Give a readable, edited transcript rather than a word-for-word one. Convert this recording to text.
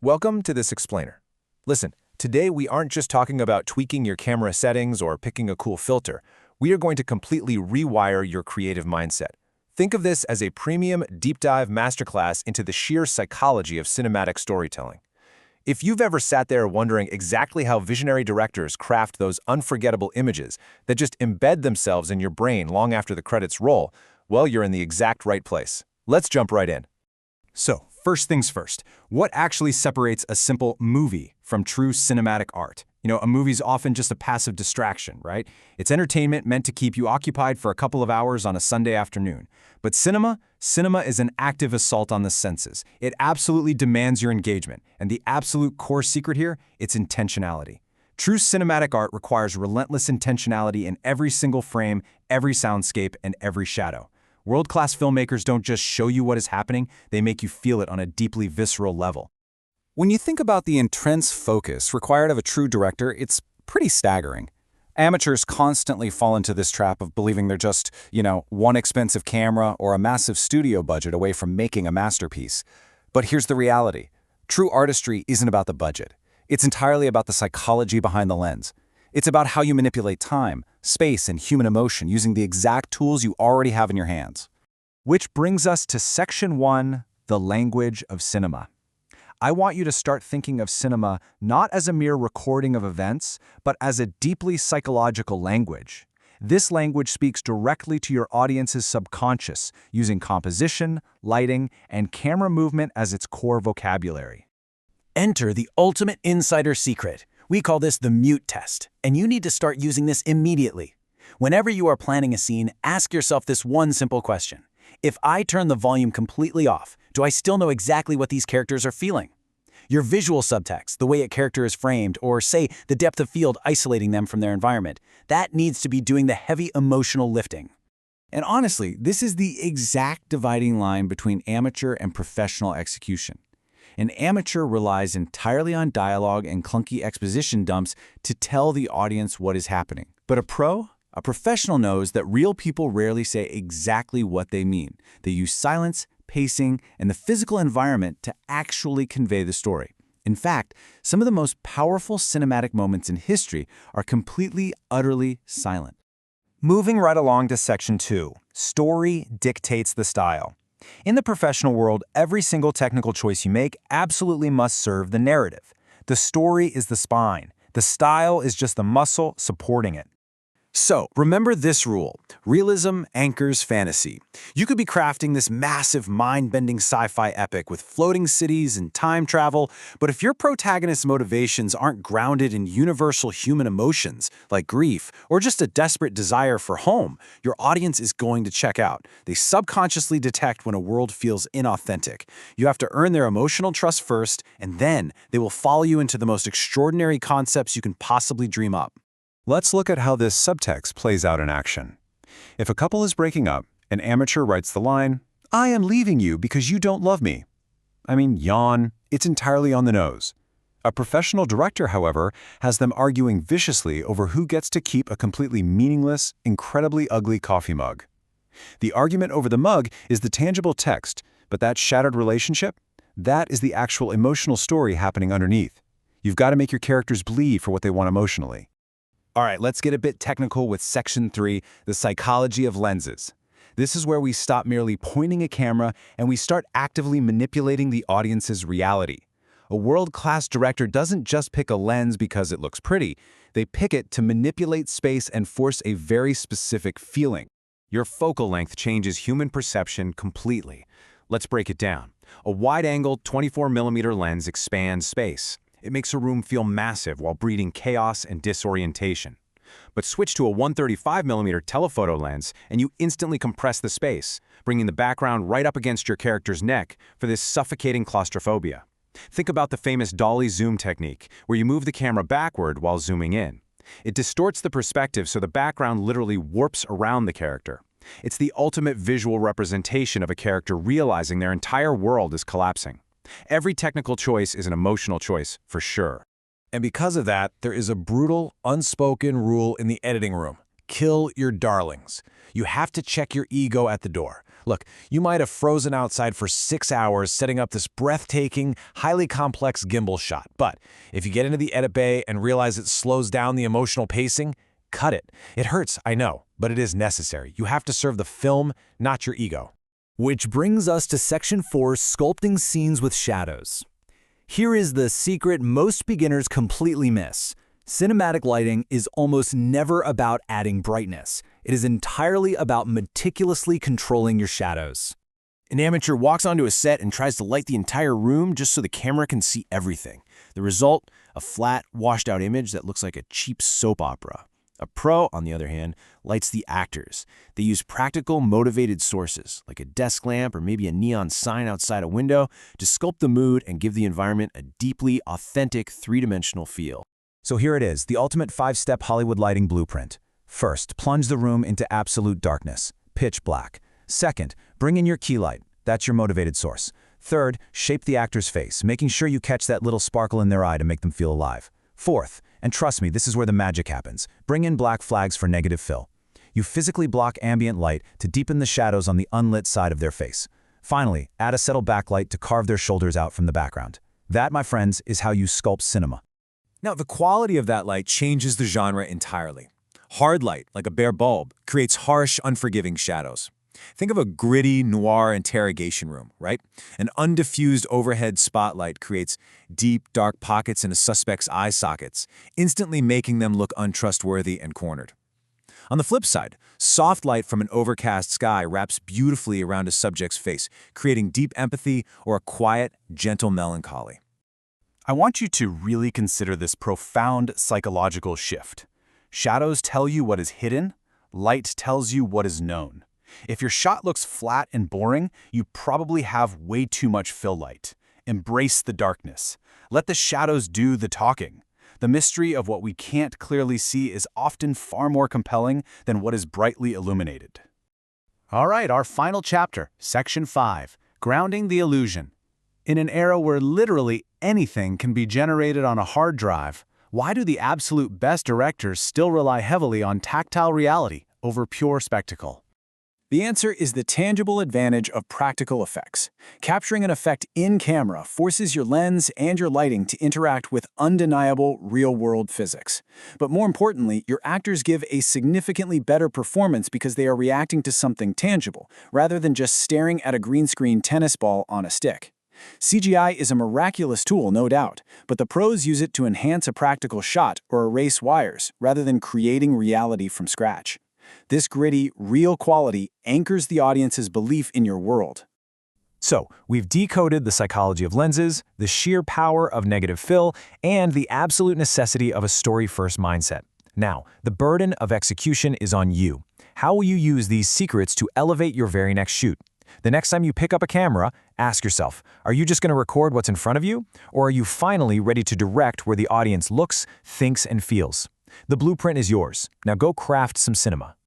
Welcome to this explainer. Listen, today we aren't just talking about tweaking your camera settings or picking a cool filter. We are going to completely rewire your creative mindset. Think of this as a premium deep dive masterclass into the sheer psychology of cinematic storytelling. If you've ever sat there wondering exactly how visionary directors craft those unforgettable images that just embed themselves in your brain long after the credits roll, well, you're in the exact right place. Let's jump right in. So, first things first, what actually separates a simple movie from true cinematic art? A movie's often just a passive distraction, right? It's entertainment meant to keep you occupied for a couple of hours on a Sunday afternoon. But cinema is an active assault on the senses. It absolutely demands your engagement. And the absolute core secret here, it's intentionality. True cinematic art requires relentless intentionality in every single frame, every soundscape, and every shadow. World-class filmmakers don't just show you what is happening, they make you feel it on a deeply visceral level. When you think about the intense focus required of a true director, it's pretty staggering. Amateurs constantly fall into this trap of believing they're just, one expensive camera or a massive studio budget away from making a masterpiece. But here's the reality. True artistry isn't about the budget. It's entirely about the psychology behind the lens. It's about how you manipulate time, space, and human emotion using the exact tools you already have in your hands. Which brings us to Section 1, the language of cinema. I want you to start thinking of cinema not as a mere recording of events, but as a deeply psychological language. This language speaks directly to your audience's subconscious, using composition, lighting, and camera movement as its core vocabulary. Enter the ultimate insider secret. We call this the mute test, and you need to start using this immediately. Whenever you are planning a scene, ask yourself this one simple question. If I turn the volume completely off, do I still know exactly what these characters are feeling? Your visual subtext, the way a character is framed, or say the depth of field isolating them from their environment, that needs to be doing the heavy emotional lifting. And honestly, this is the exact dividing line between amateur and professional execution. An amateur relies entirely on dialogue and clunky exposition dumps to tell the audience what is happening. But a professional knows that real people rarely say exactly what they mean. They use silence, pacing, and the physical environment to actually convey the story. In fact, some of the most powerful cinematic moments in history are completely, utterly silent. Moving right along to Section 2, story dictates the style. In the professional world, every single technical choice you make absolutely must serve the narrative. The story is the spine. The style is just the muscle supporting it. So, remember this rule. Realism anchors fantasy. You could be crafting this massive, mind-bending sci-fi epic with floating cities and time travel, but if your protagonist's motivations aren't grounded in universal human emotions, like grief, or just a desperate desire for home, your audience is going to check out. They subconsciously detect when a world feels inauthentic. You have to earn their emotional trust first, and then they will follow you into the most extraordinary concepts you can possibly dream up. Let's look at how this subtext plays out in action. If a couple is breaking up, an amateur writes the line, "I am leaving you because you don't love me." Yawn, it's entirely on the nose. A professional director, however, has them arguing viciously over who gets to keep a completely meaningless, incredibly ugly coffee mug. The argument over the mug is the tangible text, but that shattered relationship, that is the actual emotional story happening underneath. You've got to make your characters bleed for what they want emotionally. All right, let's get a bit technical with Section 3, the psychology of lenses. This is where we stop merely pointing a camera and we start actively manipulating the audience's reality. A world-class director doesn't just pick a lens because it looks pretty. They pick it to manipulate space and force a very specific feeling. Your focal length changes human perception completely. Let's break it down. A wide-angle 24mm lens expands space. It makes a room feel massive while breeding chaos and disorientation. But switch to a 135mm telephoto lens and you instantly compress the space, bringing the background right up against your character's neck for this suffocating claustrophobia. Think about the famous dolly zoom technique, where you move the camera backward while zooming in. It distorts the perspective so the background literally warps around the character. It's the ultimate visual representation of a character realizing their entire world is collapsing. Every technical choice is an emotional choice, for sure. And because of that, there is a brutal, unspoken rule in the editing room. Kill your darlings. You have to check your ego at the door. Look, you might have frozen outside for 6 hours setting up this breathtaking, highly complex gimbal shot, but if you get into the edit bay and realize it slows down the emotional pacing, cut it. It hurts, I know, but it is necessary. You have to serve the film, not your ego. Which brings us to Section 4, Sculpting Scenes with Shadows. Here is the secret most beginners completely miss. Cinematic lighting is almost never about adding brightness. It is entirely about meticulously controlling your shadows. An amateur walks onto a set and tries to light the entire room just so the camera can see everything. The result? A flat, washed-out image that looks like a cheap soap opera. A pro, on the other hand, lights the actors. They use practical, motivated sources, like a desk lamp or maybe a neon sign outside a window, to sculpt the mood and give the environment a deeply authentic, three-dimensional feel. So here it is, the ultimate 5-step Hollywood lighting blueprint. First, plunge the room into absolute darkness, pitch black. Second, bring in your key light. That's your motivated source. Third, shape the actor's face, making sure you catch that little sparkle in their eye to make them feel alive. Fourth, and trust me, this is where the magic happens, bring in black flags for negative fill. You physically block ambient light to deepen the shadows on the unlit side of their face. Finally, add a subtle backlight to carve their shoulders out from the background. That, my friends, is how you sculpt cinema. Now, the quality of that light changes the genre entirely. Hard light, like a bare bulb, creates harsh, unforgiving shadows. Think of a gritty, noir interrogation room, right? An undiffused overhead spotlight creates deep, dark pockets in a suspect's eye sockets, instantly making them look untrustworthy and cornered. On the flip side, soft light from an overcast sky wraps beautifully around a subject's face, creating deep empathy or a quiet, gentle melancholy. I want you to really consider this profound psychological shift. Shadows tell you what is hidden, light tells you what is known. If your shot looks flat and boring, you probably have way too much fill light. Embrace the darkness. Let the shadows do the talking. The mystery of what we can't clearly see is often far more compelling than what is brightly illuminated. All right, our final chapter, Section 5, Grounding the Illusion. In an era where literally anything can be generated on a hard drive, why do the absolute best directors still rely heavily on tactile reality over pure spectacle? The answer is the tangible advantage of practical effects. Capturing an effect in camera forces your lens and your lighting to interact with undeniable real-world physics. But more importantly, your actors give a significantly better performance because they are reacting to something tangible, rather than just staring at a green screen tennis ball on a stick. CGI is a miraculous tool, no doubt, but the pros use it to enhance a practical shot or erase wires, rather than creating reality from scratch. This gritty, real quality anchors the audience's belief in your world. So, we've decoded the psychology of lenses, the sheer power of negative fill, and the absolute necessity of a story-first mindset. Now, the burden of execution is on you. How will you use these secrets to elevate your very next shoot? The next time you pick up a camera, ask yourself, are you just going to record what's in front of you? Or are you finally ready to direct where the audience looks, thinks, and feels? The blueprint is yours. Now go craft some cinema.